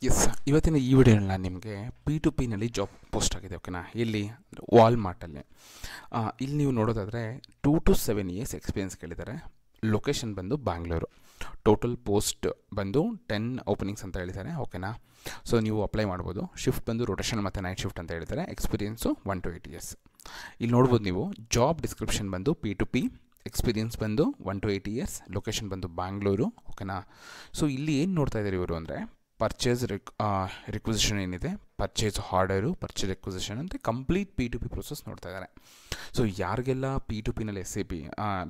S, ಇವತ್ತಿನ ಈ ವಿಡಿಯೋನಲ್ಲಿ ನಾನು ನಿಮಗೆ P2Pನಲ್ಲಿ ಜಾಬ್ ಪೋಸ್ಟ್ ಆಗಿದೆ. ಓಕೆನಾ, ಇಲ್ಲಿ ವಾಲ್ಮಾರ್ಟಲ್ಲಿ ಇಲ್ಲಿ ನೀವು ನೋಡೋದಾದರೆ 2 to 7 years ಎಕ್ಸ್ಪೀರಿಯನ್ಸ್ ಕೇಳಿದ್ದಾರೆ. ಲೊಕೇಶನ್ ಬಂದು ಬ್ಯಾಂಗ್ಳೂರು. ಟೋಟಲ್ ಪೋಸ್ಟ್ ಬಂದು 10 ಓಪನಿಂಗ್ಸ್ ಅಂತ ಹೇಳಿದ್ದಾರೆ. ಓಕೆನಾ, ಸೊ ನೀವು ಅಪ್ಲೈ ಮಾಡ್ಬೋದು. ಶಿಫ್ಟ್ ಬಂದು ರೊಟೇಷನ್ ಮತ್ತು ನೈಟ್ ಶಿಫ್ಟ್ ಅಂತ ಹೇಳಿದ್ದಾರೆ. Experience 1 to 8 years. ಇಲ್ಲಿ ನೋಡ್ಬೋದು ನೀವು ಜಾಬ್ ಡಿಸ್ಕ್ರಿಪ್ಷನ್ ಬಂದು P2P, ಎಕ್ಸ್ಪೀರಿಯನ್ಸ್ ಬಂದು 1 to 8 years, ಲೊಕೇಶನ್ ಬಂದು ಬ್ಯಾಂಗ್ಳೂರು. ಓಕೆನಾ, ಸೊ ಇಲ್ಲಿ ಏನು ನೋಡ್ತಾ ಇದ್ದಾರೆ ಇವರು ಅಂದರೆ ಪರ್ಚೇಸ್ ರಿಕ್ವಿಸಿಷನ್ ಏನಿದೆ, ಪರ್ಚೇಸ್ ಆರ್ಡರು, ಪರ್ಚೇಸ್ ರಿಕ್ವಿಸಿಷನ್ ಅಂತ ಕಂಪ್ಲೀಟ್ P2P ಪ್ರೊಸೆಸ್ ನೋಡ್ತಾ ಇದ್ದಾರೆ. ಸೊ ಯಾರಿಗೆಲ್ಲ P2Pನಲ್ಲಿ SAP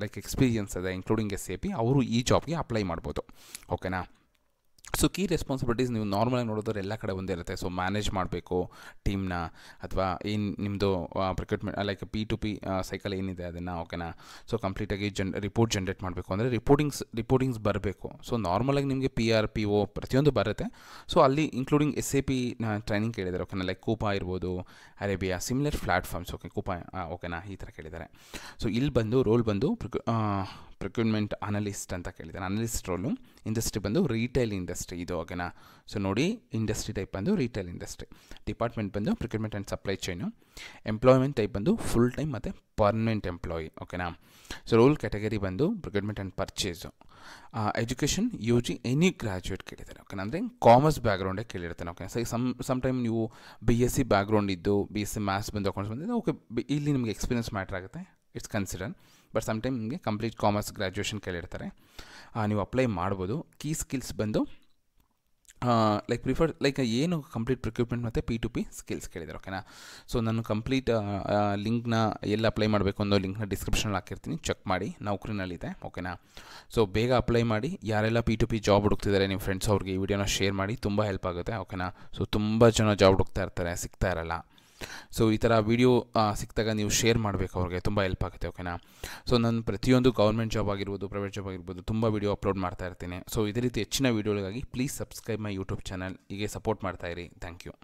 ಲೈಕ್ ಎಕ್ಸ್ಪೀರಿಯನ್ಸ್ ಇದೆ ಇನ್ಕ್ಲೂಡಿಂಗ್ SAP ಅವರು ಈ ಜಾಬ್ಗೆ ಅಪ್ಲೈ ಮಾಡ್ಬೋದು. ಓಕೆನಾ, ಸೊ ಕೀ ರೆಸ್ಪಾನ್ಸಿಬಿಲಿಟೀಸ್ ನೀವು ನಾರ್ಮಲಾಗಿ ನೋಡೋದ್ರೆ ಎಲ್ಲ ಕಡೆ ಒಂದೇ ಇರುತ್ತೆ. ಸೊ ಮ್ಯಾನೇಜ್ ಮಾಡಬೇಕು ಟೀಮ್ನ, ಅಥವಾ ಏನು ನಿಮ್ಮದು ಪ್ರಿಕ್ರೂಟ್ಮೆಂಟ್ ಲೈಕ್ P2P ಸೈಕಲ್ ಏನಿದೆ ಅದನ್ನು. ಓಕೆನಾ, ಸೊ ಕಂಪ್ಲೀಟಾಗಿ ರಿಪೋರ್ಟ್ ಜನ್ರೇಟ್ ಮಾಡಬೇಕು ಅಂದರೆ ರಿಪೋರ್ಟಿಂಗ್ಸ್ ಬರಬೇಕು. ಸೊ ನಾರ್ಮಲಾಗಿ ನಿಮಗೆ PR PO ಪ್ರತಿಯೊಂದು ಬರುತ್ತೆ. ಸೊ ಅಲ್ಲಿ ಇನ್ಕ್ಲೂಡಿಂಗ್ SAP ಟ್ರೈನಿಂಗ್ ಕೇಳಿದ್ದಾರೆ. ಓಕೆನಾ, ಲೈಕ್ ಕೂಪಾ ಇರ್ಬೋದು, ಅರೇಬಿಯಾ, ಸಿಮಿಲರ್ ಪ್ಲ್ಯಾಟ್ಫಾರ್ಮ್ಸ್. ಓಕೆ, ಕೂಪಾ ಓಕೆನಾ, ಈ ಥರ ಕೇಳಿದ್ದಾರೆ. ಸೊ ಇಲ್ಲಿ ಬಂದು ರೋಲ್ ಬಂದು ಪ್ರಿಕ್ರೂಟ್ಮೆಂಟ್ ಅನಲಿಸ್ಟ್ ಅಂತ ಕೇಳಿದ್ದಾರೆ. Analyst role. ಇಂಡಸ್ಟ್ರಿ ಬಂದು ರೀಟೇಲ್ ಇಂಡಸ್ಟ್ರಿ ಇದು. ಓಕೆನಾ, ಸೊ ನೋಡಿ ಇಂಡಸ್ಟ್ರಿ ಟೈಪ್ ಬಂದು ರೀಟೇಲ್ ಇಂಡಸ್ಟ್ರಿ. ಡಿಪಾರ್ಟ್ಮೆಂಟ್ ಬಂದು procurement and supply chain. Employment type ಬಂದು ಫುಲ್ ಟೈಮ್ ಮತ್ತು ಪರ್ಮನೆಂಟ್ ಎಂಪ್ಲಾಯಿ. ಓಕೆನಾ, ಸೊ ರೋಲ್ ಕ್ಯಾಟಗರಿ ಬಂದು procurement and purchase. Education UG any graduate ಕೇಳಿದ್ದಾರೆ. ಓಕೆನಾ, ಅಂದರೆ ಕಾಮರ್ಸ್ ಬ್ಯಾಕ್ಗ್ರೌಂಡೇ ಕೇಳಿರ್ತಾನೆ. ಓಕೆ, ಸೊ ಸಮ್ ಟೈಮ್ ನೀವು BSc ಬ್ಯಾಕ್ಗ್ರೌಂಡ್ ಇದ್ದು BSc ಮ್ಯಾಥ್ಸ್ ಬಂದು ಅಕೌಂಟ್ಸ್ ಬಂದಿದ್ದು ಓಕೆ, ಇಲ್ಲಿ ನಿಮಗೆ ಎಕ್ಸ್ಪೀರಿಯನ್ಸ್ ಮ್ಯಾಟ್ರ್ ಆಗುತ್ತೆ, it's consider. But some time ನಿಮಗೆ ಕಂಪ್ಲೀಟ್ ಕಾಮರ್ಸ್ ಗ್ರ್ಯಾಜುಯೇಷನ್ ಕೇಳಿರ್ತಾರೆ, ನೀವು ಅಪ್ಲೈ ಮಾಡ್ಬೋದು. ಕೀ ಸ್ಕಿಲ್ಸ್ ಬಂದು ಲೈಕ್ ಪ್ರಿಫರ್ ಲೈಕ್ ಏನು ಕಂಪ್ಲೀಟ್ ಪ್ರಿಕ್ರೂಟ್ಮೆಂಟ್ ಮತ್ತು P2P ಸ್ಕಿಲ್ಸ್ ಕೇಳಿದ್ದಾರೆ. ಓಕೆನಾ, ಸೊ ನಾನು ಕಂಪ್ಲೀಟ್ ಲಿಂಕ್ನ ಎಲ್ಲ ಅಪ್ಲೈ ಮಾಡಬೇಕು ಅನ್ನೋ ಲಿಂಕ್ನ ಡಿಸ್ಕ್ರಿಪ್ಷನಲ್ಲಿ ಹಾಕಿರ್ತೀನಿ, ಚೆಕ್ ಮಾಡಿ. ನೌಕರಿನಲ್ಲಿದೆ. ಓಕೆನಾ, ಸೊ ಬೇಗ ಅಪ್ಲೈ ಮಾಡಿ. ಯಾರೆಲ್ಲ P2P ಜಾಬ್ ಹುಡುಕ್ತಿದ್ದಾರೆ ನಿಮ್ಮ ಫ್ರೆಂಡ್ಸ್ ಅವ್ರಿಗೆ ಈ ವಿಡಿಯೋನ ಶೇರ್ ಮಾಡಿ, ತುಂಬ ಹೆಲ್ಪ್ ಆಗುತ್ತೆ. ಓಕೆನಾ, ಸೊ ತುಂಬ ಜನ ಜಾಬ್ ಹುಡುಕ್ತಾ ಇರ್ತಾರೆ, ಸಿಗ್ತಾ ಇರಲ್ಲ. ಸೊ ಈ ಥರ ವೀಡಿಯೋ ಸಿಕ್ಕಿದಾಗ ನೀವು ಶೇರ್ ಮಾಡಬೇಕು, ಅವ್ರಿಗೆ ತುಂಬ ಹೆಲ್ಪ್ ಆಗುತ್ತೆ. ಓಕೆನಾ, ಸೊ ನಾನು ಪ್ರತಿಯೊಂದು ಗೌರ್ಮೆಂಟ್ ಜಾಬ್ ಆಗಿರ್ಬೋದು, ಪ್ರೈವೇಟ್ ಜಾಬ್ ಆಗಿರ್ಬೋದು ತುಂಬ ವೀಡಿಯೋ ಅಪ್ಲೋಡ್ ಮಾಡ್ತಾ ಇರ್ತೀನಿ. ಸೊ ಇದೇ ರೀತಿ ಹೆಚ್ಚಿನ ವೀಡಿಯೋಗಳಿಗಾಗಿ please subscribe my YouTube channel. ಹೀಗೆ ಸಪೋರ್ಟ್ ಮಾಡ್ತಾಯಿರಿ. Thank you.